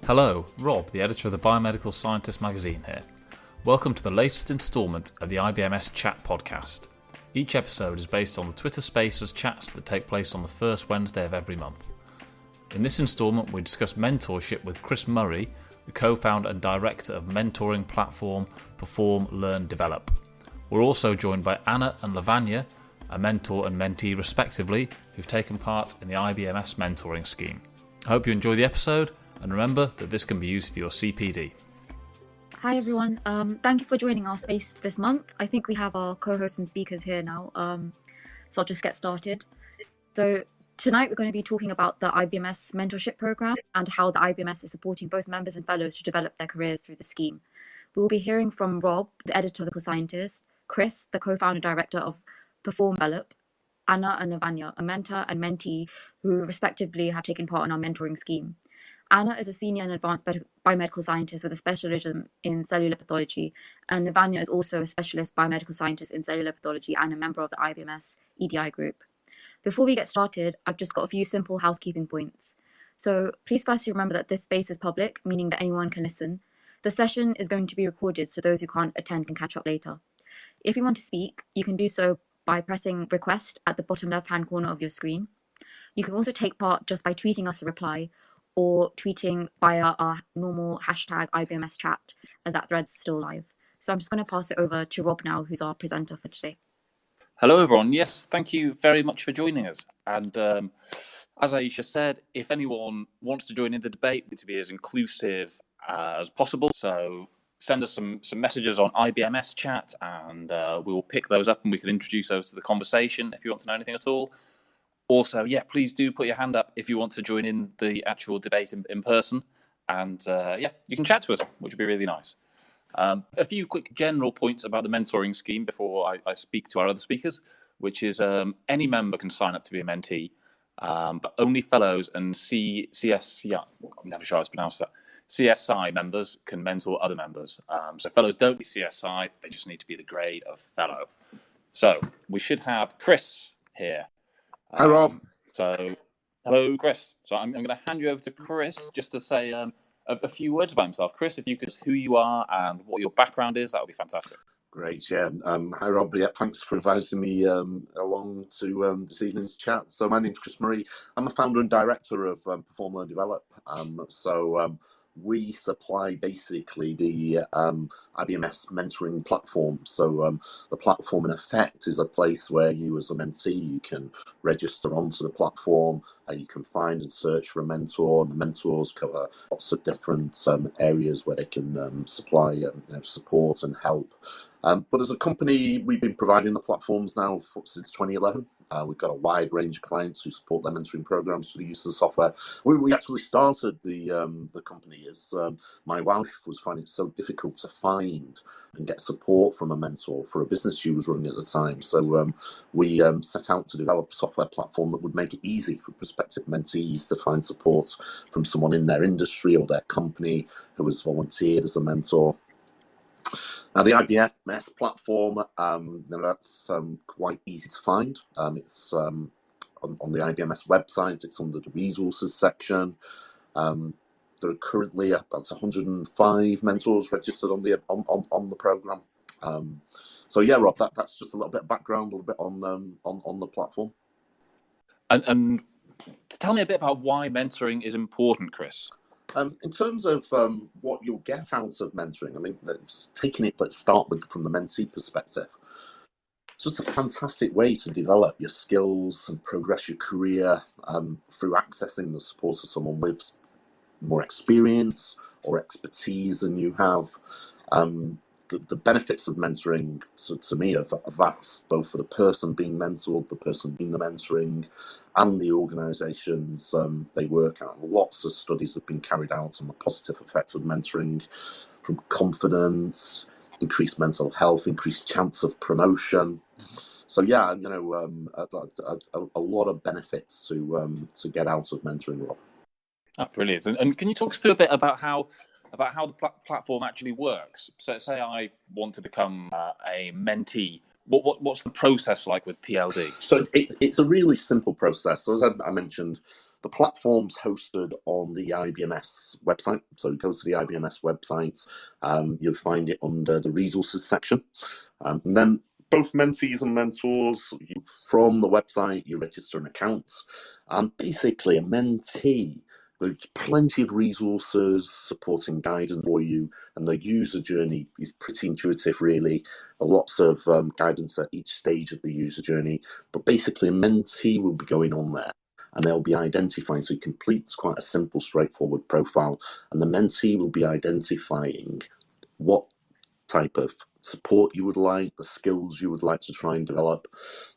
Hello, Rob, the editor of the Biomedical Scientist magazine here. Welcome to the latest instalment of the IBMS Chat podcast. Each episode is based on the Twitter Spaces chats that take place on the first Wednesday of every month. In this instalment, we discuss mentorship with Chris Murray, the co-founder and director of mentoring platform Perform, Learn, Develop. We're also joined by Anna and Lavanya, a mentor and mentee respectively, who've taken part in the IBMS mentoring scheme. I hope you enjoy the episode, and remember that this can be used for your CPD. Hi everyone, thank you for joining our space this month. I think we have our co-hosts and speakers here now, so I'll just get started. So tonight we're going to be talking about the IBMS Mentorship Programme and how the IBMS is supporting both members and fellows to develop their careers through the scheme. We will be hearing from Rob, the editor of The Medical Scientist, Chris, the co-founder director of Perform, Develop, Anna and Lavanya, a mentor and mentee who respectively have taken part in our mentoring scheme. Anna is a senior and advanced biomedical scientist with a specialism in cellular pathology, and Lavanya is also a specialist biomedical scientist in cellular pathology and a member of the IBMS EDI group. Before we get started, I've just got a few simple housekeeping points. So please firstly remember that this space is public, meaning that anyone can listen. The session is going to be recorded, so those who can't attend can catch up later. If you want to speak, you can do so by pressing request at the bottom left-hand corner of your screen. You can also take part just by tweeting us a reply, or tweeting via our normal hashtag IBMS chat, as that thread's still live. So I'm just going to pass it over to Rob now, who's our presenter for today. Hello everyone. Yes, thank you very much for joining us. And as Aisha said, if anyone wants to join in the debate, we need to be as inclusive as possible. So send us some messages on IBMS chat, and we will pick those up and we can introduce those to the conversation if you want to know anything at all. Also, please do put your hand up if you want to join in the actual debate in person. And you can chat to us, which would be really nice. A few quick general points about the mentoring scheme before I speak to our other speakers, which is any member can sign up to be a mentee, but only fellows and CSI, I'm never sure how to pronounce that, CSI members can mentor other members. So fellows don't need CSI, they just need to be the grade of fellow. So we should have Chris here. Hi, Rob. So, hello, Chris. So I'm going to hand you over to Chris just to say a few words about himself. Chris, if you could, who you are and what your background is, that would be fantastic. Great, yeah. Hi, Rob. Yeah, thanks for inviting me along to this evening's chat. So my name's Chris Murray. I'm the founder and director of Perform, Learn, Develop. We supply basically the IBMS mentoring platform. So the platform, in effect, is a place where you, as a mentee, you can register onto the platform. You can find and search for a mentor, and the mentors cover lots of different areas where they can supply support and help. But as a company, we've been providing the platforms now since 2011. We've got a wide range of clients who support their mentoring programs for the use of the software. We actually started the company as my wife was finding it so difficult to find and get support from a mentor for a business she was running at the time. So we set out to develop a software platform that would make it easy for prospective mentees to find support from someone in their industry or their company who has volunteered as a mentor. Now, the IBMS platform, that's quite easy to find. It's on the IBMS website. It's under the resources section. There are currently about 105 mentors registered on the program. So yeah, Rob, that's just a little bit of background, a little bit on the platform. And tell me a bit about why mentoring is important, Chris. In terms of what you'll get out of mentoring, I mean, let's start from the mentee perspective. It's just a fantastic way to develop your skills and progress your career through accessing the support of someone with more experience or expertise than you have. The benefits of mentoring, to me, are vast, both for the person being mentored, the person being the mentoring, and the organisations they work at. Lots of studies have been carried out on the positive effects of mentoring, from confidence, increased mental health, increased chance of promotion. So yeah, a lot of benefits to get out of mentoring, Rob. Oh, brilliant! And can you talk us through a bit about how the platform actually works? So say I want to become a mentee. What's the process like with PLD? So it's a really simple process. So as I mentioned, The platform's hosted on the IBMS website. So go to the IBMS website, you'll find it under the resources section. And then both mentees and mentors, from the website, you register an account. And basically, a mentee, there's plenty of resources, supporting guidance for you, and the user journey is pretty intuitive, really. Lots of guidance at each stage of the user journey. But basically, a mentee will be going on there, and they'll be identifying, so it completes quite a simple, straightforward profile, and the mentee will be identifying what type of support you would like, the skills you would like to try and develop.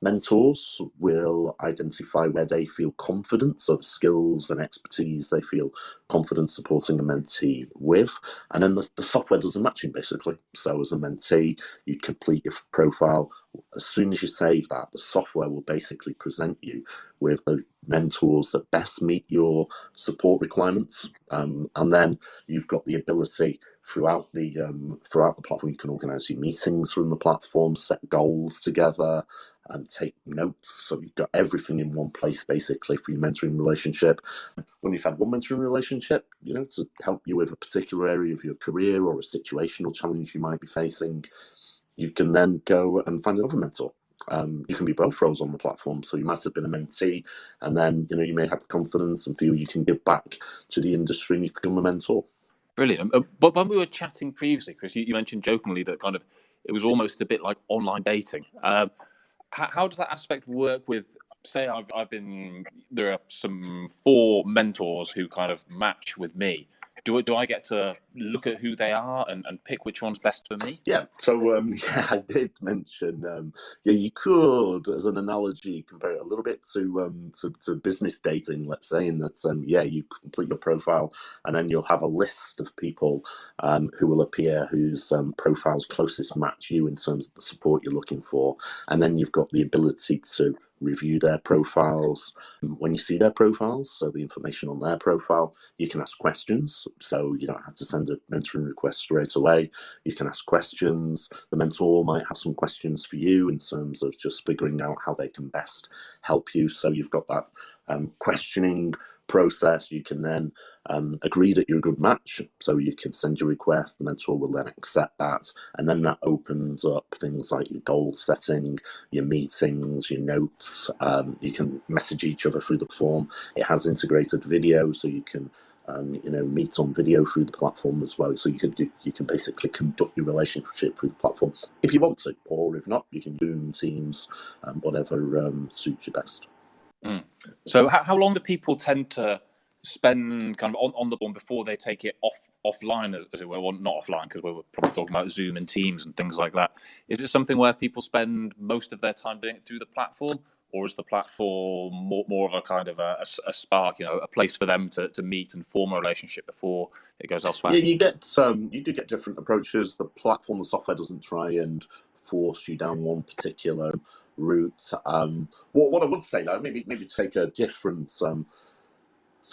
Mentors will identify where they feel confident, so the skills and expertise they feel confident supporting a mentee with. And then the software does the matching, basically. So as a mentee, you complete your profile. As soon as you save that, the software will basically present you with the mentors that best meet your support requirements. And then you've got the ability throughout the platform, you can organise your meetings from the platform, set goals together, and take notes. So you've got everything in one place, basically, for your mentoring relationship. When you've had one mentoring relationship, to help you with a particular area of your career or a situational challenge you might be facing, you can then go and find another mentor. You can be both roles on the platform. So you might have been a mentee, and then you may have the confidence and feel you can give back to the industry and you become a mentor. Brilliant. But when we were chatting previously, Chris, you mentioned jokingly that kind of it was almost a bit like online dating. How does that aspect work with, say, there are some 4 mentors who kind of match with me. Do I get to look at who they are and pick which one's best for me? Yeah, so I did mention, you could, as an analogy, compare it a little bit to business dating, let's say, in that, you complete your profile, and then you'll have a list of people who will appear whose profiles closest match you in terms of the support you're looking for, and then you've got the ability to review their profiles. When you see their profiles, so the information on their profile, you can ask questions, so you don't have to send a mentoring request straight away. You can ask questions. The mentor might have some questions for you in terms of just figuring out how they can best help you. So you've got that questioning process. You can then agree that you're a good match. So you can send your request. The mentor will then accept that. And then that opens up things like your goal setting, your meetings, your notes. You can message each other through the form. It has integrated video, so you can meet on video through the platform as well. So you can basically conduct your relationship through the platform if you want to, or if not, you can do in Teams, whatever suits you best. So how long do people tend to spend kind of on the platform before they take it offline, as it were? Well, not offline, because we were probably talking about Zoom and Teams and things like that. Is it something where people spend most of their time doing it through the platform? Or is the platform more of a kind of a spark, a place for them to meet and form a relationship before it goes elsewhere? Yeah, you do get different approaches. The platform, the software doesn't try and force you down one particular route. What I would say, though, maybe take a different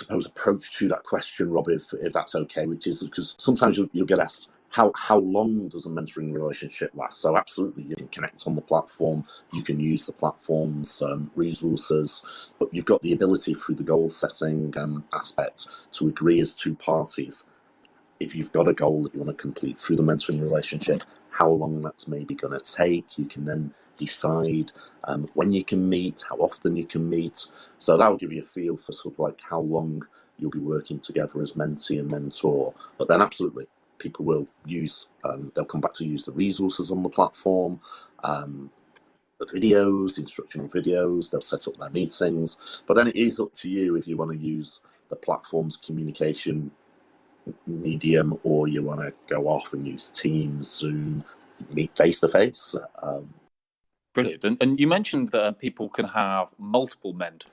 approach to that question, Rob, if that's okay, which is because sometimes you'll get asked, how long does a mentoring relationship last? So absolutely, you can connect on the platform, you can use the platform's resources, but you've got the ability through the goal setting aspect to agree as 2 parties. If you've got a goal that you want to complete through the mentoring relationship, how long that's maybe going to take, you can then decide when you can meet, how often you can meet. So that will give you a feel for sort of like how long you'll be working together as mentee and mentor. But then absolutely, people will use, they'll come back to use the resources on the platform, the videos, the instructional videos, they'll set up their meetings. But then it is up to you if you want to use the platform's communication medium, or you want to go off and use Teams, Zoom, meet face to face. Brilliant. And you mentioned that people can have multiple mentors.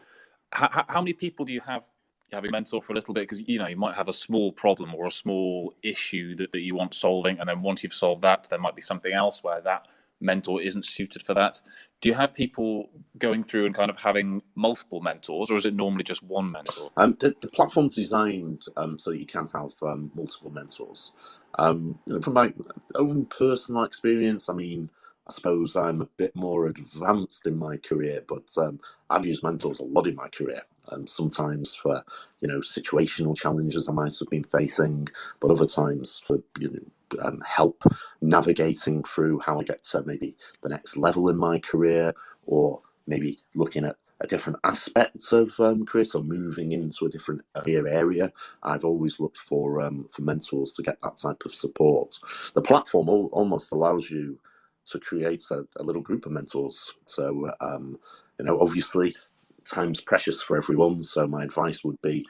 How many people do you have a mentor for a little bit? Because you might have a small problem or a small issue that you want solving, and then once you've solved that, there might be something else where that mentor isn't suited for that. Do you have people going through and kind of having multiple mentors, or is it normally just one mentor? The platform's designed so you can have multiple mentors. From my own personal experience, I suppose I'm a bit more advanced in my career, but I've used mentors a lot in my career. sometimes for situational challenges I might have been facing, but other times for help navigating through how I get to maybe the next level in my career, or maybe looking at a different aspect of career, so moving into a different career area. I've always looked for mentors to get that type of support. The platform almost allows you to create a little group of mentors. So obviously time's precious for everyone, so my advice would be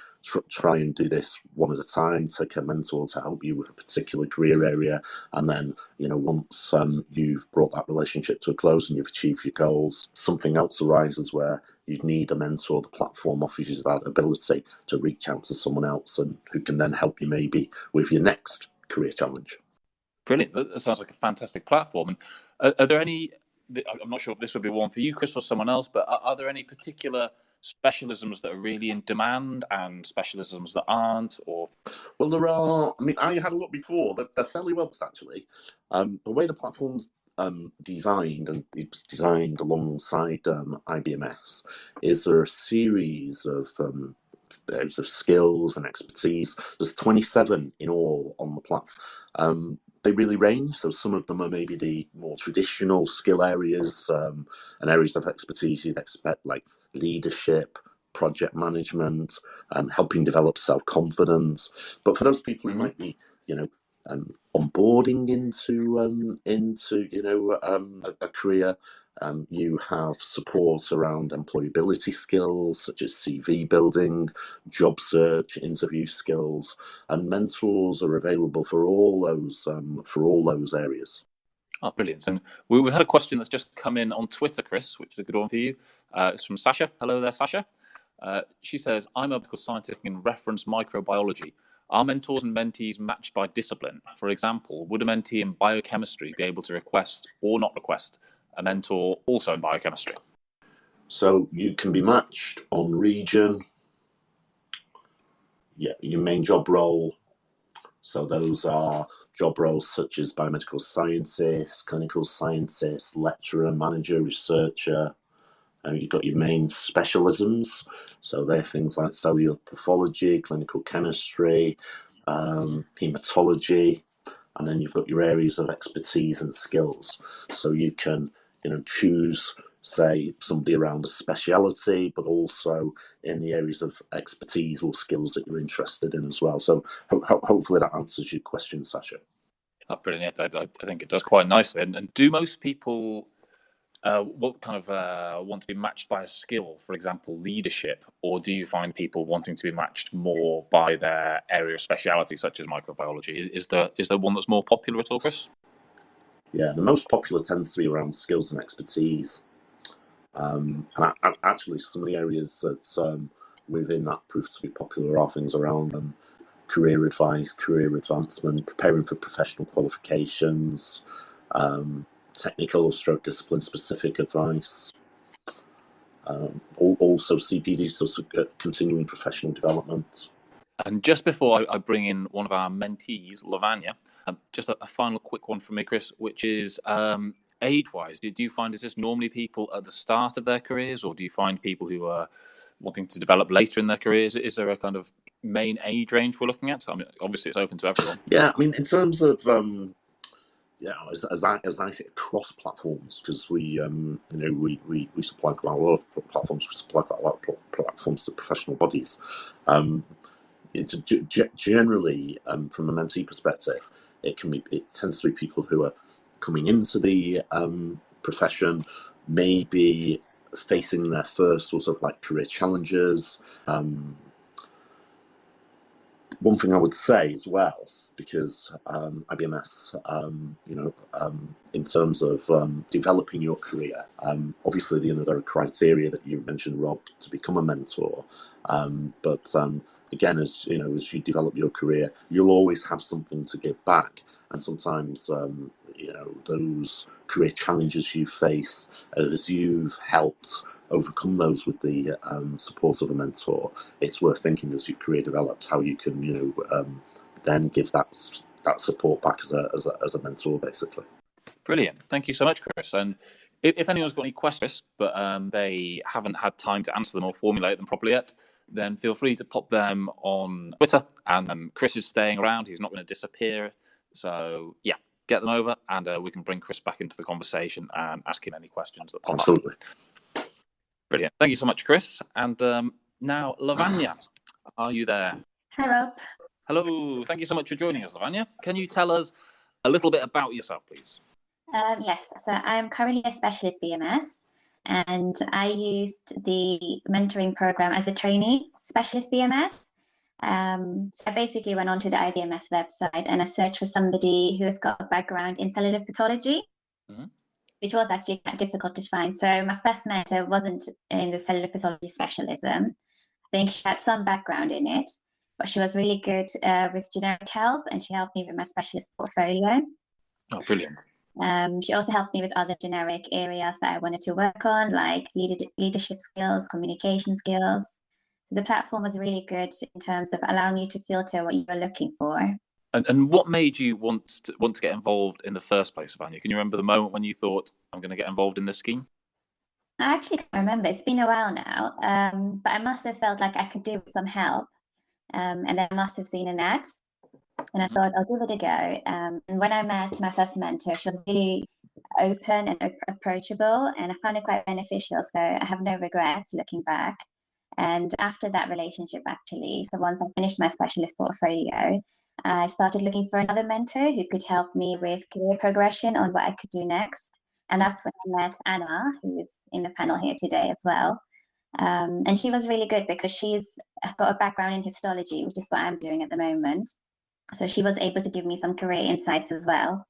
try and do this one at a time. Take a mentor to help you with a particular career area, and then once you've brought that relationship to a close and you've achieved your goals, something else arises where you'd need a mentor. The platform offers you that ability to reach out to someone else and who can then help you maybe with your next career challenge. Brilliant. That sounds like a fantastic platform. And are there any, I'm not sure if this would be one for you, Chris, or someone else, but are there any particular specialisms that are really in demand and specialisms that aren't? Or well, there are. I mean, I had a look before. They're fairly well actually. The way the platform's designed, and it's designed alongside IBMS, is there are a series of areas of skills and expertise. There's 27 in all on the platform. They really range. So some of them are maybe the more traditional skill areas and areas of expertise you'd expect, like leadership, project management, helping develop self-confidence. But for those people who might be, onboarding into a career, you have support around employability skills such as CV building, job search, interview skills, and mentors are available for all those areas. Oh, brilliant. And we had a question that's just come in on Twitter, Chris, which is a good one for you. It's from Sasha. Hello there, Sasha. She says, I'm a medical scientist in reference microbiology. Are mentors and mentees matched by discipline? For example, would a mentee in biochemistry be able to request or not request a mentor also in biochemistry? So you can be matched on region, your main job role. So those are job roles such as biomedical scientist, clinical scientist, lecturer, manager, researcher. You've got your main specialisms. So they're things like cellular pathology, clinical chemistry, hematology, and then you've got your areas of expertise and skills. So you can, choose, say, somebody around a speciality, but also in the areas of expertise or skills that you're interested in as well. So hopefully that answers your question, Sasha. Oh, brilliant. I think it does quite nicely. And do most people want to be matched by a skill, for example, leadership, or do you find people wanting to be matched more by their area of speciality, such as microbiology? Is there one that's more popular at all, Chris? Yeah, the most popular tends to be around skills and expertise. And actually, some of the areas that within that prove to be popular are things around career advice, career advancement, preparing for professional qualifications, technical stroke discipline specific advice. Also CPD, so continuing professional development. And just before I bring in one of our mentees, Lavanya, just a final quick one from me, Chris, which is age-wise. Do you find, is this normally people at the start of their careers, or do you find people who are wanting to develop later in their careers? Is there a kind of main age range we're looking at? I mean, obviously it's open to everyone. Yeah, I mean, in terms of as I say, across platforms, because we supply quite a lot of platforms. We supply quite a lot of platforms to professional bodies. Generally, from a mentee perspective, it tends to be people who are coming into the profession, maybe facing their first sort of like career challenges. One thing I would say as well, because IBMS, in terms of developing your career, obviously, there are criteria that you mentioned, Rob, to become a mentor. But again, as you develop your career, you'll always have something to give back. And sometimes, those career challenges you face, as you've helped overcome those with the support of a mentor, it's worth thinking as your career develops how you can then give that support back as a mentor, basically. Brilliant. Thank you so much, Chris. And If anyone's got any questions, but they haven't had time to answer them or formulate them properly yet, then feel free to pop them on Twitter. And Chris is staying around. He's not going to disappear. So, yeah, get them over and we can bring Chris back into the conversation and ask him any questions that pop up. Absolutely. Brilliant. Thank you so much, Chris. And now, Lavanya, are you there? Hi, Rob. Hello. Thank you so much for joining us, Lavanya. Can you tell us a little bit about yourself, please? Yes, so I'm currently a specialist BMS, and I used the mentoring program as a trainee specialist BMS. So I basically went onto the IBMS website and I searched for somebody who has got a background in cellular pathology, which was actually quite difficult to find. So my first mentor wasn't in the cellular pathology specialism. I think she had some background in it, but she was really good with generic help, and she helped me with my specialist portfolio. Oh, brilliant. She also helped me with other generic areas that I wanted to work on, like leadership skills, communication skills. So the platform was really good in terms of allowing you to filter what you were looking for. And what made you want to get involved in the first place, Lavanya? Can you remember the moment when you thought, I'm going to get involved in this scheme? I actually can't remember. It's been a while now, but I must have felt like I could do with some help. And then I must have seen an ad. And I thought, I'll give it a go. And when I met my first mentor, she was really open and approachable, and I found it quite beneficial. So I have no regrets looking back. And after that relationship, actually, so once I finished my specialist portfolio, I started looking for another mentor who could help me with career progression on what I could do next. And that's when I met Anna, who is in the panel here today as well. And she was really good because she's got a background in histology, which is what I'm doing at the moment. So she was able to give me some career insights as well.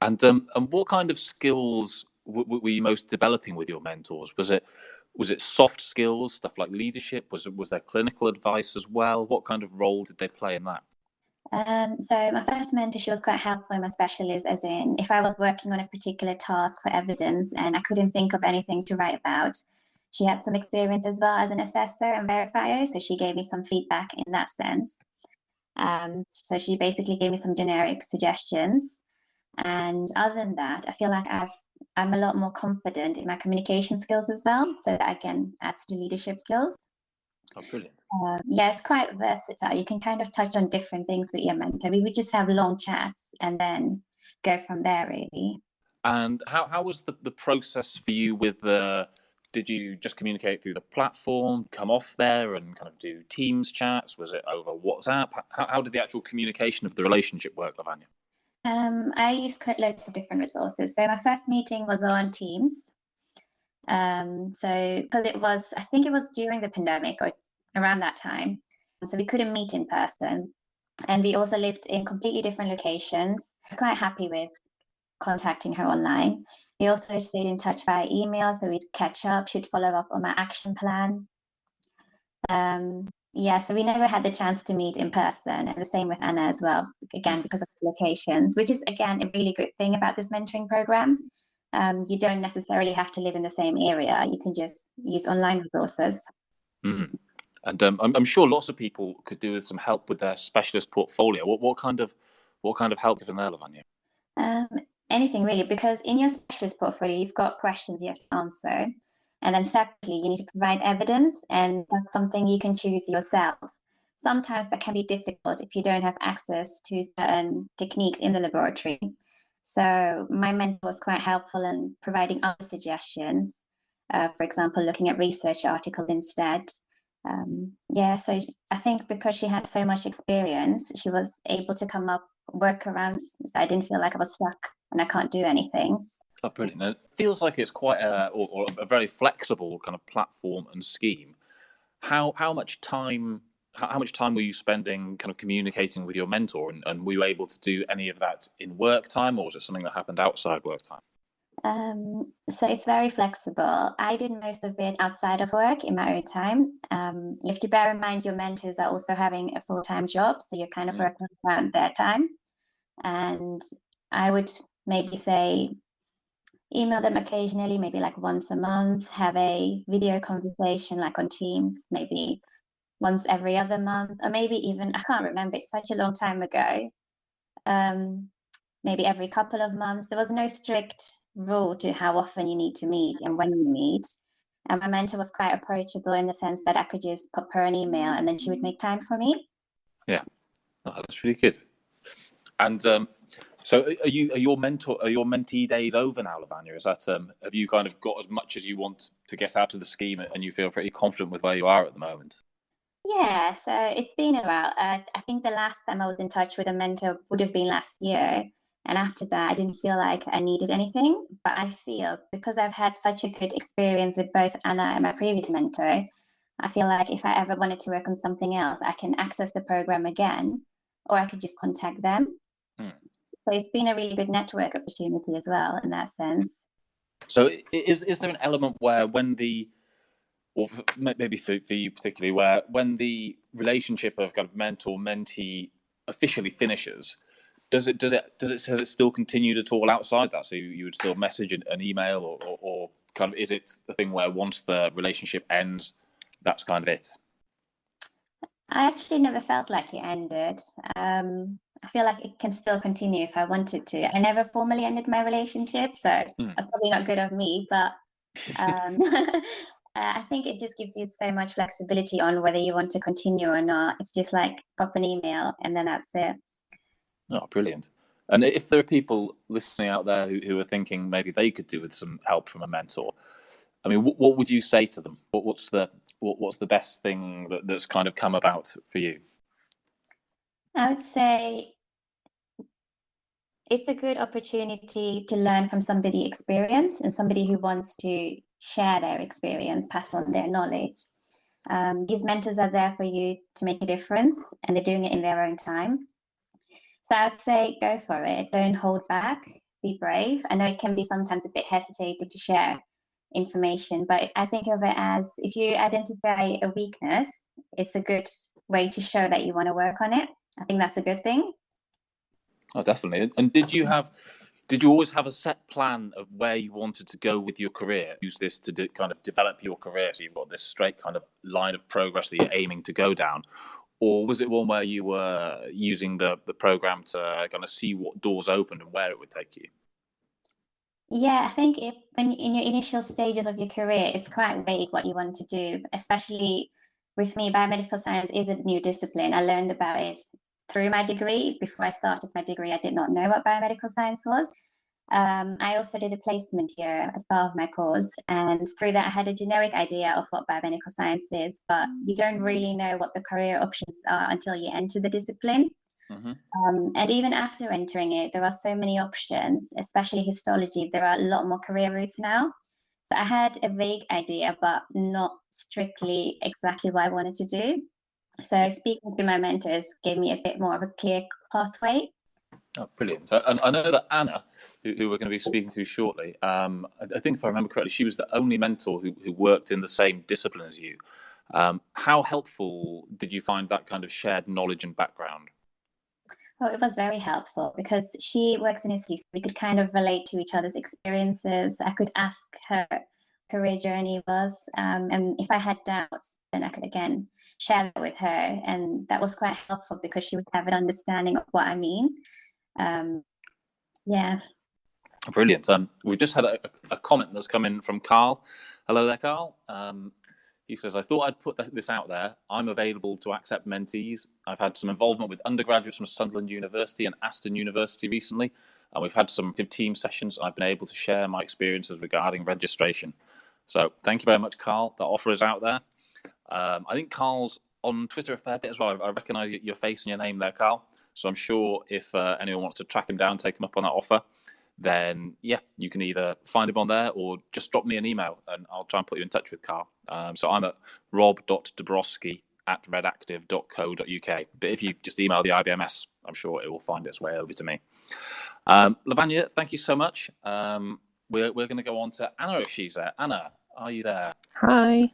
And what kind of skills were you most developing with your mentors? Was it soft skills, stuff like leadership? Was there clinical advice as well? What kind of role did they play in that? So my first mentor, she was quite helpful in my specialist, as in if I was working on a particular task for evidence and I couldn't think of anything to write about, she had some experience as well as an assessor and verifier, so she gave me some feedback in that sense. So she basically gave me some generic suggestions. And other than that, I feel like I'm a lot more confident in my communication skills as well, so that I can add to leadership skills. Oh, brilliant. Yeah, it's quite versatile. You can kind of touch on different things with your mentor. We would just have long chats and then go from there, really. And how was the process for you with did you just communicate through the platform, come off there and kind of do Teams chats? Was it over WhatsApp? How did the actual communication of the relationship work, Lavanya? I used loads of different resources. So my first meeting was on Teams. So because I think it was during the pandemic or around that time. So we couldn't meet in person. And we also lived in completely different locations. I was quite happy with contacting her online. We also stayed in touch via email, so we'd catch up, she'd follow up on my action plan. Yeah, so we never had the chance to meet in person, and the same with Anna as well, again, because of locations, which is, again, a really good thing about this mentoring program. You don't necessarily have to live in the same area. You can just use online resources. Mm-hmm. And I'm sure lots of people could do with some help with their specialist portfolio. What kind of help given there, Lavanya? Anything really, because in your specialist portfolio, you've got questions you have to answer. And then separately, you need to provide evidence, and that's something you can choose yourself. Sometimes that can be difficult if you don't have access to certain techniques in the laboratory. So my mentor was quite helpful in providing other suggestions. For example, looking at research articles instead. Yeah, so I think because she had so much experience, she was able to come up workarounds, so I didn't feel like I was stuck and I can't do anything. Oh, brilliant. It feels like it's quite a very flexible kind of platform and scheme. How much time were you spending kind of communicating with your mentor, and were you able to do any of that in work time, or was it something that happened outside work time? So it's very flexible. I did most of it outside of work in my own time. You have to bear in mind your mentors are also having a full-time job, so you're kind of working around their time. And I would maybe say email them occasionally, maybe like once a month, have a video conversation like on Teams, maybe once every other month, or maybe even, I can't remember, it's such a long time ago, maybe every couple of months. There was no strict rule to how often you need to meet and when you meet. And my mentor was quite approachable in the sense that I could just pop her an email and then she would make time for me. Yeah, that's really good. And so, are your mentee days over now, Lavanya? Is that have you kind of got as much as you want to get out of the scheme, and you feel pretty confident with where you are at the moment? Yeah, so it's been a while. I think the last time I was in touch with a mentor would have been last year. And after that, I didn't feel like I needed anything. But I feel because I've had such a good experience with both Anna and my previous mentor, I feel like if I ever wanted to work on something else, I can access the program again, or I could just contact them. Hmm. So it's been a really good network opportunity as well in that sense. So is there an element where or maybe for you particularly, where when the relationship of kind of mentor-mentee officially finishes, does it still continued at all outside that? So you would still message an email, or kind of, is it the thing where once the relationship ends, that's kind of it? I actually never felt like it ended. I feel like it can still continue if I wanted to. I never formally ended my relationship, so that's probably not good of me, but I think it just gives you so much flexibility on whether you want to continue or not. It's just like pop an email and then that's it. Oh, brilliant. And if there are people listening out there who are thinking maybe they could do with some help from a mentor, I mean, what would you say to them? What's the best thing that's kind of come about for you? I would say it's a good opportunity to learn from somebody experienced and somebody who wants to share their experience, pass on their knowledge. These mentors are there for you to make a difference, and they're doing it in their own time. So I'd say go for it. Don't hold back. Be brave. I know it can be sometimes a bit hesitating to share information, but I think of it as if you identify a weakness, it's a good way to show that you want to work on it. I think that's a good thing. Oh, definitely. And did you always have a set plan of where you wanted to go with your career? Use this to kind of develop your career, so you've got this straight kind of line of progress that you're aiming to go down? Or was it one where you were using the program to kind of see what doors opened and where it would take you? Yeah, I think when in your initial stages of your career, it's quite vague what you want to do, especially with me, biomedical science is a new discipline. I learned about it through my degree. Before I started my degree, I did not know what biomedical science was. I also did a placement year as part of my course, and through that, I had a generic idea of what biomedical science is, but you don't really know what the career options are until you enter the discipline. And even after entering it, there are so many options, especially histology. There are a lot more career routes now. So I had a vague idea, but not strictly exactly what I wanted to do. So speaking to my mentors gave me a bit more of a clear pathway. Oh, brilliant. And I know that Anna, who we're going to be speaking to shortly, I think if I remember correctly, she was the only mentor who worked in the same discipline as you. How helpful did you find that kind of shared knowledge and background? Oh, it was very helpful because she works in history, so we could kind of relate to each other's experiences. I could ask her career journey was, and if I had doubts, then I could again share that with her, and that was quite helpful because she would have an understanding of what I mean. Yeah. Brilliant. We've just had a comment that's come in from Carl. Hello there, Carl. He says, I thought I'd put this out there. I'm available to accept mentees. I've had some involvement with undergraduates from Sunderland University and Aston University recently, and we've had some team sessions. I've been able to share my experiences regarding registration. So thank you very much, Carl. That offer is out there. I think Carl's on Twitter a fair bit as well. I recognise your face and your name there, Carl. So I'm sure if anyone wants to track him down, take him up on that offer, then yeah, you can either find him on there or just drop me an email and I'll try and put you in touch with Carl. So I'm at rob.dabrowski@redactive.co.uk. But if you just email the IBMS, I'm sure it will find its way over to me. Lavanya, thank you so much. We're going to go on to Anna if she's there. Anna, are you there? Hi.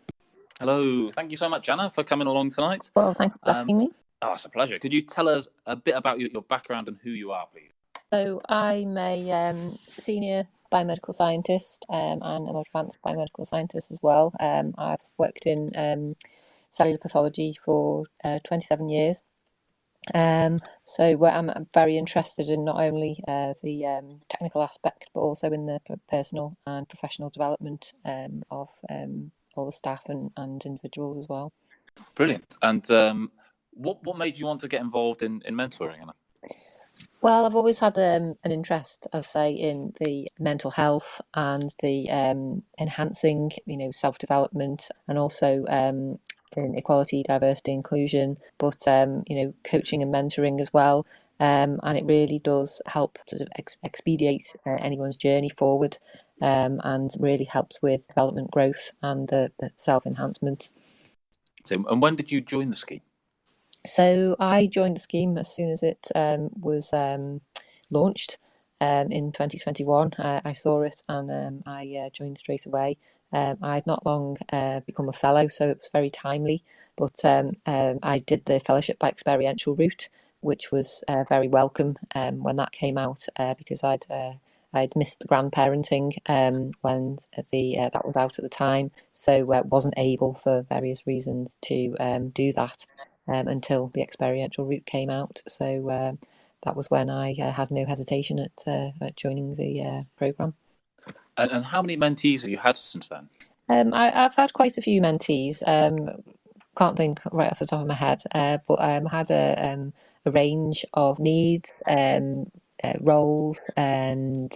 Hello. Thank you so much, Anna, for coming along tonight. Well, thanks for asking me. Oh, it's a pleasure. Could you tell us a bit about your background and who you are, please? So I'm a senior biomedical scientist and I'm an advanced biomedical scientist as well. I've worked in cellular pathology for 27 years. So I'm very interested in not only the technical aspect, but also in the personal and professional development of all the staff and individuals as well. Brilliant. And what made you want to get involved in mentoring, Anna? Well, I've always had an interest, as I say, in the mental health and the enhancing, self-development, and also in equality, diversity, inclusion, but coaching and mentoring as well. And it really does help to expedite anyone's journey forward, and really helps with development, growth, and the self-enhancement. So, and when did you join the scheme? So I joined the scheme as soon as it was launched in 2021. I saw it and I joined straight away. I had not long become a fellow, so it was very timely. But I did the fellowship by experiential route, which was very welcome when that came out, because I'd missed the grandparenting when that was out at the time, so wasn't able for various reasons to do that until the experiential route came out. So that was when I had no hesitation at joining the programme. And how many mentees have you had since then? I've had quite a few mentees. Can't think right off the top of my head, but had a range of needs, roles, and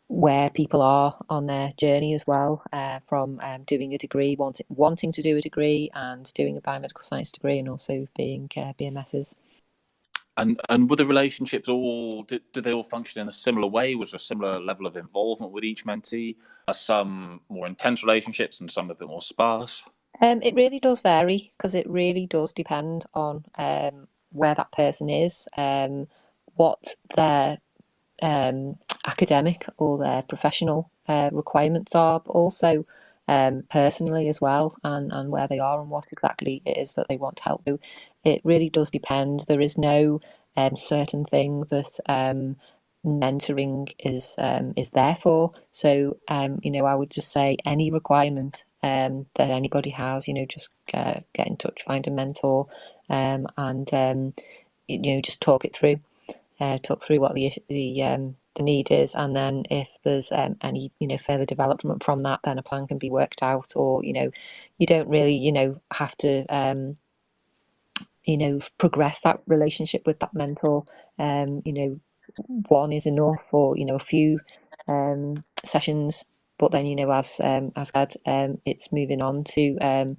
where people are on their journey as well, from doing a degree, wanting to do a degree, and doing a biomedical science degree, and also being BMSs. And were the relationships did they all function in a similar way? Was there a similar level of involvement with each mentee? Are some more intense relationships and some a bit more sparse? It really does vary, because it really does depend on where that person is, what their academic or their professional requirements are, but also personally as well, and where they are and what exactly it is that they want to help do. It really does depend. There is no certain thing that mentoring is there for. So I would just say any requirement that anybody has, just get in touch, find a mentor, and just talk it through. Talk through what the need is, and then if there's any further development from that, then a plan can be worked out. Or you don't really have to progress that relationship with that mentor. One is enough, or a few sessions, but then as God, it's moving on to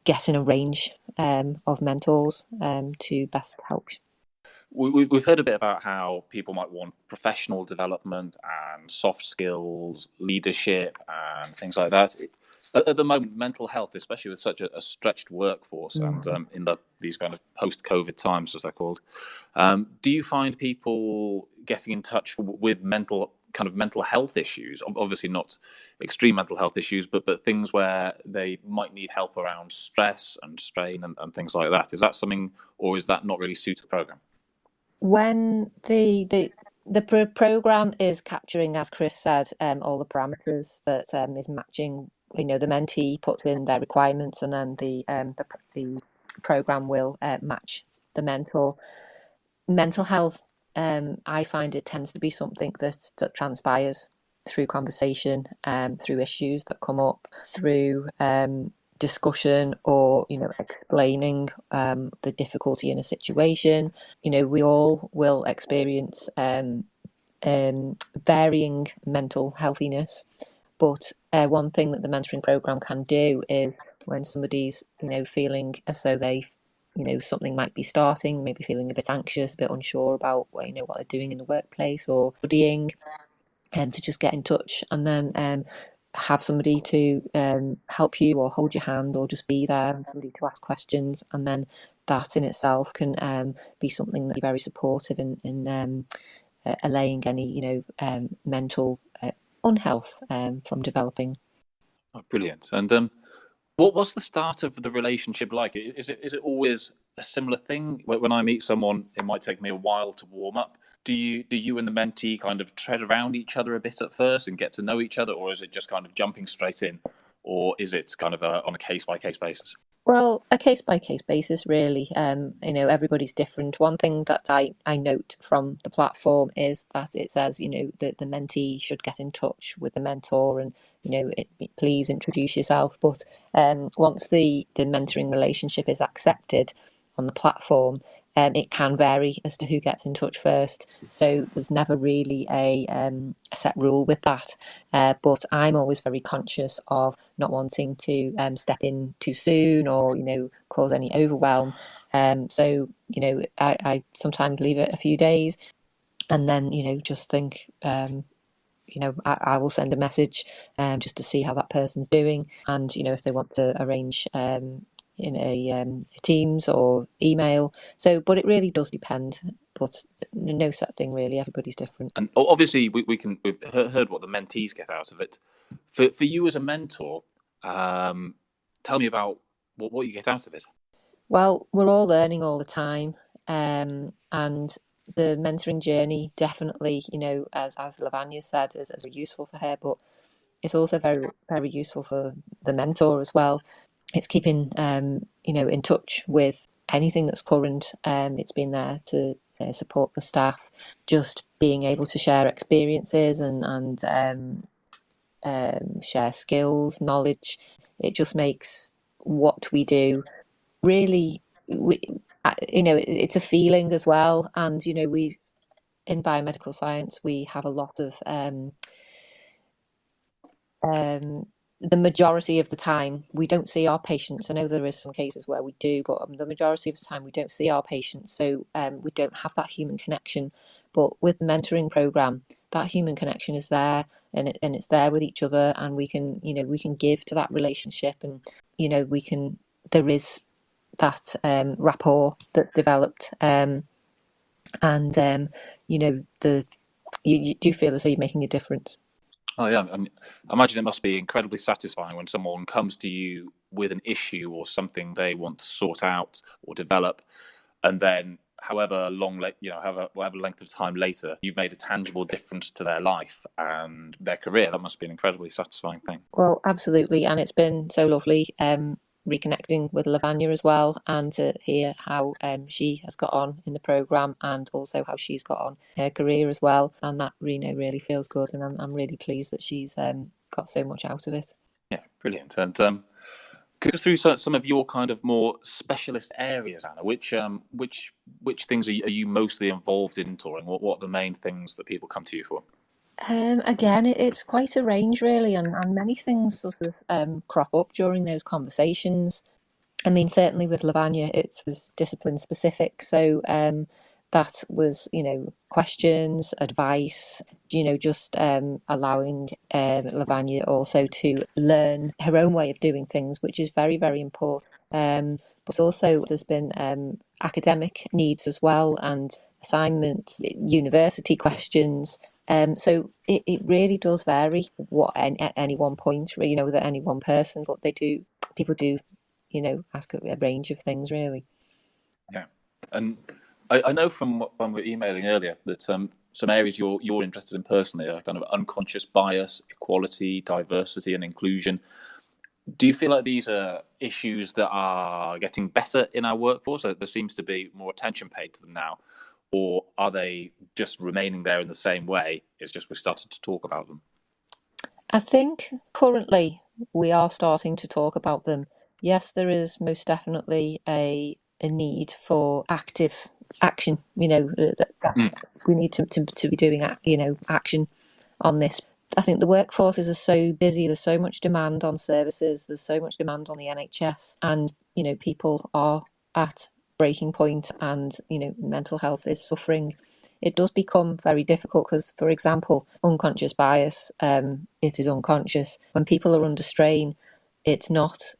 getting a range of mentors to best help. We've heard a bit about how people might want professional development and soft skills, leadership, and things like that. At the moment, mental health, especially with such a stretched workforce, and in these kind of post-COVID times, as they're called, do you find people getting in touch with mental health issues? Obviously, not extreme mental health issues, but things where they might need help around stress and strain and things like that. Is that something, or is that not really suited to the program? When the program is capturing, as Chris said, all the parameters that is matching, the mentee puts in their requirements, and then the program will match the mentor. Mental health, I find it tends to be something that transpires through conversation, through issues that come up, through discussion, or explaining the difficulty in a situation. We all will experience varying mental healthiness, but one thing that the mentoring program can do is, when somebody's feeling as though they something might be starting, maybe feeling a bit anxious, a bit unsure about what they're doing in the workplace or studying, to just get in touch, and then have somebody to help you, or hold your hand, or just be there, and somebody to ask questions. And then that in itself can be something that is very supportive in allaying any mental unhealth from developing. Oh, brilliant. And what was the start of the relationship like? Is it always a similar thing? When I meet someone, it might take me a while to warm up. Do you and the mentee kind of tread around each other a bit at first and get to know each other, or is it just kind of jumping straight in? or is it kind of on a case-by-case basis? Well, a case-by-case basis, really. Everybody's different. One thing that I note from the platform is that it says, that the mentee should get in touch with the mentor and, please introduce yourself. But once the mentoring relationship is accepted on the platform, it can vary as to who gets in touch first. So there's never really a set rule with that. But I'm always very conscious of not wanting to step in too soon or, cause any overwhelm. So, I sometimes leave it a few days and then, just think, I will send a message just to see how that person's doing. And, if they want to arrange in a Teams or email. So, but it really does depend. But no set thing really. Everybody's different. And obviously, we've heard what the mentees get out of it. For you as a mentor, tell me about what you get out of it. Well, we're all learning all the time, and the mentoring journey definitely, as Lavanya said, is useful for her, but it's also very, very useful for the mentor as well. It's keeping, in touch with anything that's current. It's been there to support the staff, just being able to share experiences and share skills, knowledge. It just makes what we do really, it's a feeling as well. And, we in biomedical science, we have a lot of the majority of the time we don't see our patients. I know there is some cases where we do, but the majority of the time we don't see our patients, so we don't have that human connection. But with the mentoring program, that human connection is there, and it's there with each other, and we can give to that relationship, and there is that rapport that's developed, and you do feel as though you're making a difference. Oh yeah, I imagine it must be incredibly satisfying when someone comes to you with an issue or something they want to sort out or develop, and then however length of time later, you've made a tangible difference to their life and their career. That must be an incredibly satisfying thing. Well, absolutely, and it's been so lovely reconnecting with Lavanya as well, and to hear how she has got on in the programme and also how she's got on her career as well, and that really feels good, and I'm really pleased that she's got so much out of it. Yeah, brilliant. And go through some of your kind of more specialist areas, Anna. Which things are you mostly involved in touring? What are the main things that people come to you for? Again, it's quite a range really, and many things sort of crop up during those conversations. I mean, certainly with Lavanya, it was discipline specific. So that was, questions, advice, just allowing Lavanya also to learn her own way of doing things, which is very, very important. But also there's been academic needs as well, and assignments, university questions. So it really does vary at any one point, with any one person, but people do ask a range of things, really. Yeah, and I know from when we were emailing earlier that some areas you're interested in personally are kind of unconscious bias, equality, diversity, and inclusion. Do you feel like these are issues that are getting better in our workforce? There seems to be more attention paid to them now, or are they just remaining there in the same way? It's just we've started to talk about them. I think currently we are starting to talk about them. Yes, there is most definitely a need for active action. We need to be doing action on this. I think the workforces are so busy. There's so much demand on services. There's so much demand on the NHS, and people are at breaking point, and mental health is suffering. It does become very difficult because, for example, unconscious bias, it is unconscious. When people are under strain, it's not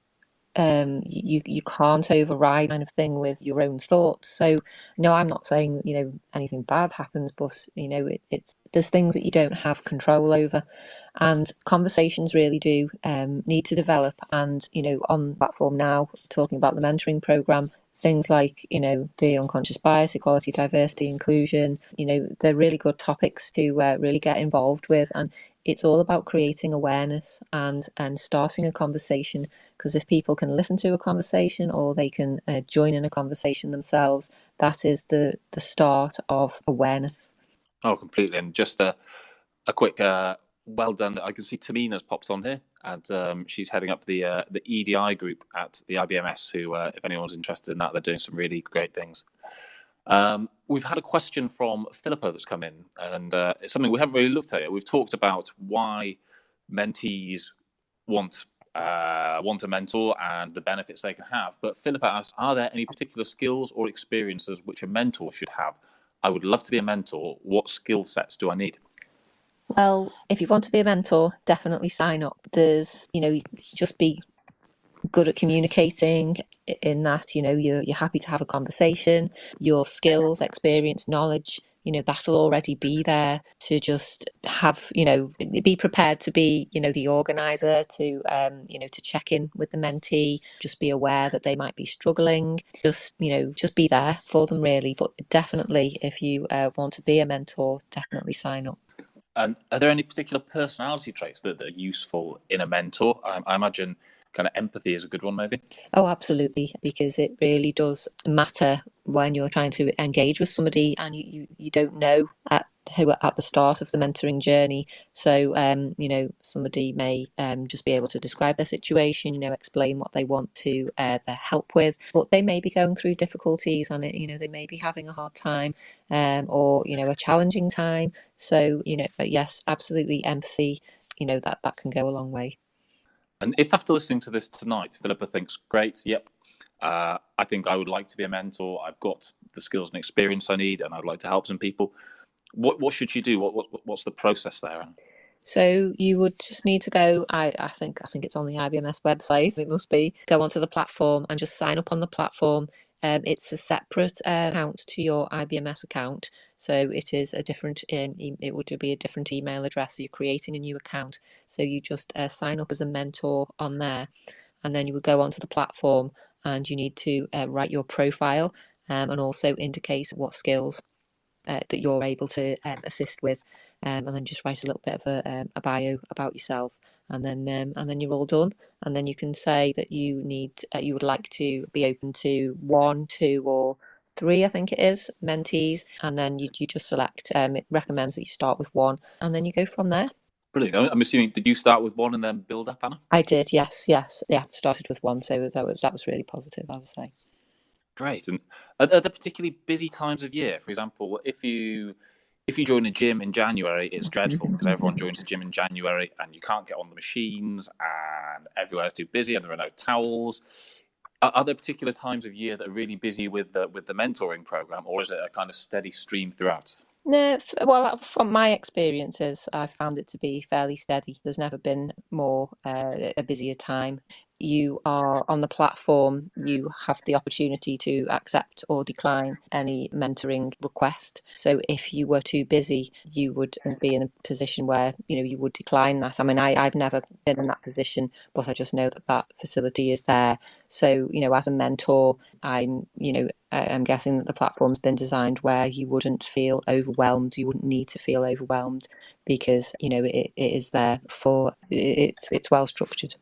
you can't override kind of thing with your own thoughts. So no, I'm not saying anything bad happens, but there's things that you don't have control over, and conversations really do need to develop. And on the platform now, talking about the mentoring program, things like the unconscious bias, equality, diversity, inclusion, they're really good topics to really get involved with. And it's all about creating awareness and starting a conversation, because if people can listen to a conversation or they can join in a conversation themselves, that is the start of awareness. Oh, completely. And just a quick well done. I can see Tamina's popped on here, and she's heading up the EDI group at the IBMS, who, if anyone's interested in that, they're doing some really great things. We've had a question from Philippa that's come in, and it's something we haven't really looked at yet. We've talked about why mentees want a mentor and the benefits they can have. But Philippa asks, are there any particular skills or experiences which a mentor should have? I would love to be a mentor. What skill sets do I need? Well, if you want to be a mentor, definitely sign up. There's, just be good at communicating, in that, you're happy to have a conversation. Your skills, experience, knowledge, that'll already be there to just have, be prepared to be, the organizer, to, to check in with the mentee, just be aware that they might be struggling, just be there for them, really. But definitely, if you want to be a mentor, definitely sign up. And are there any particular personality traits that are useful in a mentor? I imagine kind of empathy is a good one, maybe. Oh, absolutely, because it really does matter when you're trying to engage with somebody and you don't know who at the start of the mentoring journey. So, somebody may just be able to describe their situation, explain what they want to their help with, but they may be going through difficulties on it. They may be having a hard time, or a challenging time. So, but yes, absolutely, empathy. That can go a long way. And if after listening to this tonight, Philippa thinks, great, yep, I think I would like to be a mentor. I've got the skills and experience I need, and I'd like to help some people. What should she do? What's the process there? So you would just need to go. I think it's on the IBMS website. It must be. Go onto the platform and just sign up on the platform. It's a separate account to your IBMS account, so it is a different. It would be a different email address. So you're creating a new account. So you just sign up as a mentor on there, and then you would go onto the platform and you need to write your profile, and also indicate what skills that you're able to assist with, and then just write a little bit of a bio about yourself, and then you're all done. And then you can say that you would like to be open to 1, 2, or 3, I think it is, mentees, and then you just select. It recommends that you start with 1, and then you go from there. Brilliant. I'm assuming, did you start with 1 and then build up, Anna? I did, yes. Started with 1, so that was really positive, I would say. Great. And are there particularly busy times of year? For example, if you join a gym in January, it's dreadful because everyone joins a gym in January and you can't get on the machines and everywhere's too busy and there are no towels. Are there particular times of year that are really busy with the mentoring program, or is it a kind of steady stream throughout? No, well, from my experiences, I've found it to be fairly steady. There's never been more a busier time. You are on the platform, you have the opportunity to accept or decline any mentoring request. So if you were too busy, you would be in a position where, you would decline that. I mean, I've never been in that position, but I just know that facility is there. So, as a mentor, I'm guessing that the platform's been designed where you wouldn't feel overwhelmed. You wouldn't need to feel overwhelmed because, it is there for, it's well structured.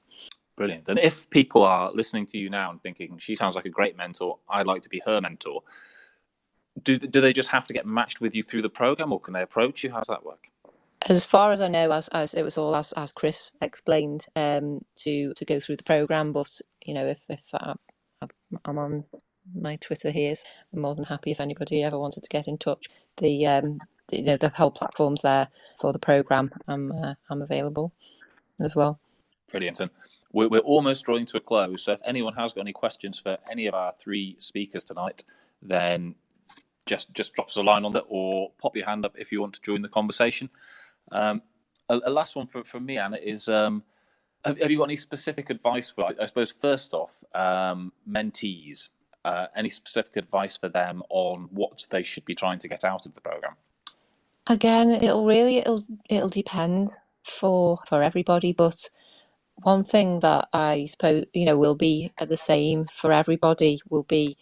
Brilliant. And if people are listening to you now and thinking, she sounds like a great mentor, I'd like to be her mentor, do they just have to get matched with you through the program, or can they approach you? How does that work? As far as I know, as it was all as Chris explained, to go through the program. But if I'm on my Twitter here, I'm more than happy if anybody ever wanted to get in touch. The whole platform's there for the program. I'm available as well. Brilliant. And we're almost drawing to a close. So if anyone has got any questions for any of our 3 speakers tonight, then just drop us a line on that, or pop your hand up if you want to join the conversation. A last one from me, Anna, is have you got any specific advice for, I suppose, first off, mentees? Any specific advice for them on what they should be trying to get out of the program? Again, it'll depend for everybody, but one thing that I suppose will be the same for everybody will be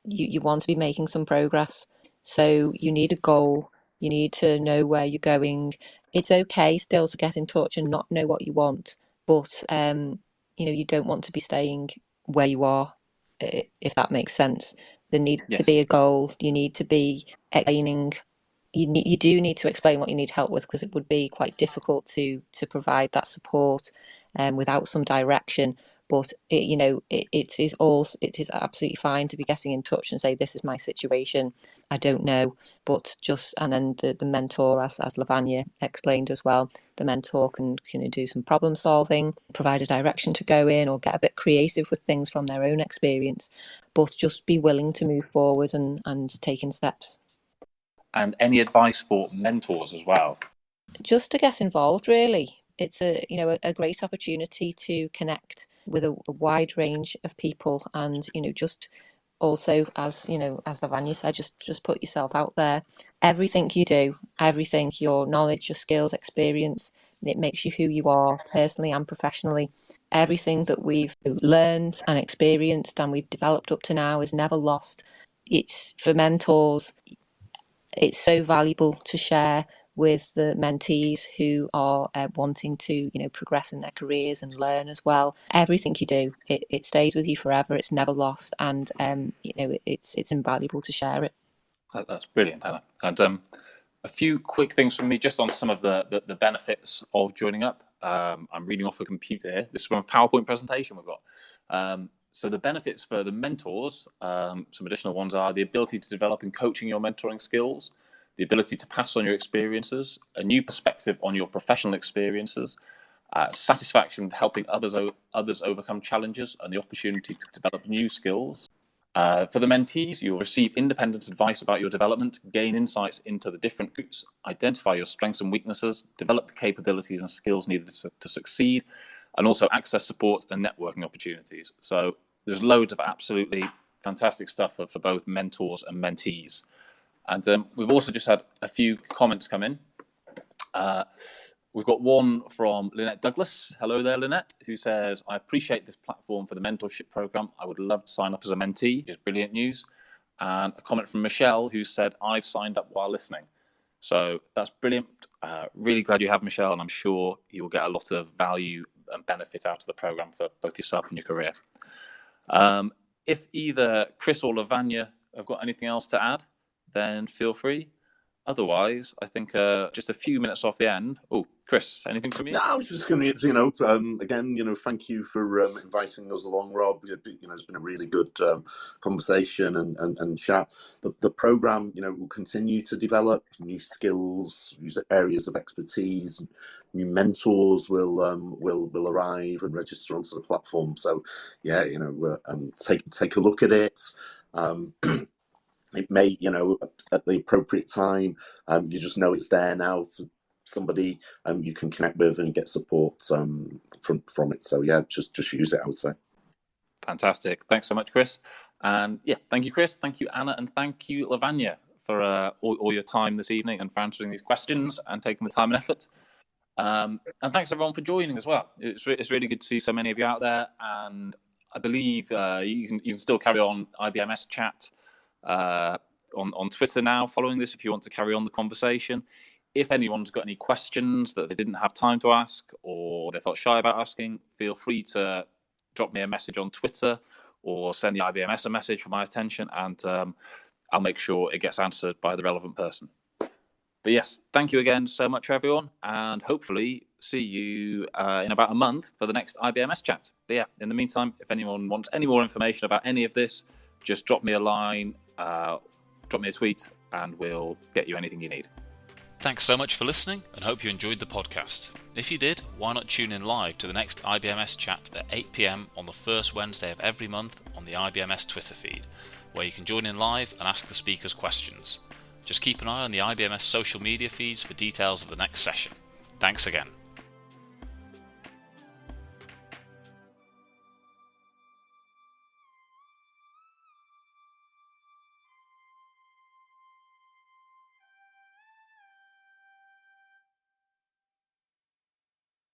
you want to be making some progress. So you need a goal, You need to know where you're going. It's okay still to get in touch and not know what you want, but you don't want to be staying where you are, if that makes sense. There needs to Yes. be a goal. You need to be explaining. You do need to explain what you need help with, because it would be quite difficult to provide that support without some direction. But it is absolutely fine to be getting in touch and say, this is my situation, I don't know. But and then the mentor, as Lavanya explained as well, the mentor can do some problem solving, provide a direction to go in, or get a bit creative with things from their own experience. But just be willing to move forward and taking steps. And any advice for mentors as well? Just to get involved, really. It's a great opportunity to connect with a wide range of people, and just also, as Lavanya said, just put yourself out there. Everything you do, everything, your knowledge, your skills, experience, it makes you who you are personally and professionally. Everything that we've learned and experienced and we've developed up to now is never lost. It's for mentors. It's so valuable to share with the mentees who are wanting to progress in their careers and learn as well. Everything you do, it stays with you forever. It's never lost, and it's invaluable to share it. That's brilliant, Anna. And a few quick things from me just on some of the benefits of joining up. I'm reading off a computer here. This is from a PowerPoint presentation we've got. So the benefits for the mentors, some additional ones are the ability to develop and coaching your mentoring skills, the ability to pass on your experiences, a new perspective on your professional experiences, satisfaction with helping others overcome challenges, and the opportunity to develop new skills. For the mentees, you'll receive independent advice about your development, gain insights into the different groups, identify your strengths and weaknesses, develop the capabilities and skills needed to succeed, and also access support and networking opportunities. So there's loads of absolutely fantastic stuff for both mentors and mentees. And we've also just had a few comments come in. We've got one from Lynette Douglas. Hello there, Lynette, who says, I appreciate this platform for the mentorship program. I would love to sign up as a mentee, which is brilliant news. And a comment from Michelle, who said, I've signed up while listening. So that's brilliant. Really glad you have, Michelle, and I'm sure you will get a lot of value and benefit out of the program for both yourself and your career. If either Chris or Lavanya have got anything else to add, then feel free. Otherwise, I think just a few minutes off the end. Oh, Chris, anything from you? No, I was just going to, again, thank you for inviting us along, Rob. It's been a really good conversation and chat. The program, will continue to develop new skills, new areas of expertise. New mentors will arrive and register onto the platform. So, yeah, take a look at it. It may, at the appropriate time, you just know it's there now for somebody you can connect with and get support from it. So yeah, just use it, I would say. Fantastic. Thanks so much, Chris. And yeah, thank you, Chris. Thank you, Anna, and thank you, Lavanya, for all your time this evening and for answering these questions and taking the time and effort. And thanks everyone for joining as well. It's really good to see so many of you out there, and I believe you can still carry on IBMS chat on Twitter now following this if you want to carry on the conversation. If anyone's got any questions that they didn't have time to ask or they felt shy about asking, feel free to drop me a message on Twitter or send the IBMS a message for my attention, and I'll make sure it gets answered by the relevant person. But yes, thank you again so much, everyone, and hopefully see you in about a month for the next IBMS chat. But yeah, in the meantime, if anyone wants any more information about any of this, just drop me a line, drop me a tweet, and we'll get you anything you need. Thanks so much for listening, and hope you enjoyed the podcast. If you did, why not tune in live to the next IBMS chat at 8 PM on the first Wednesday of every month on the IBMS Twitter feed, where you can join in live and ask the speakers questions. Just keep an eye on the IBMS social media feeds for details of the next session. Thanks again.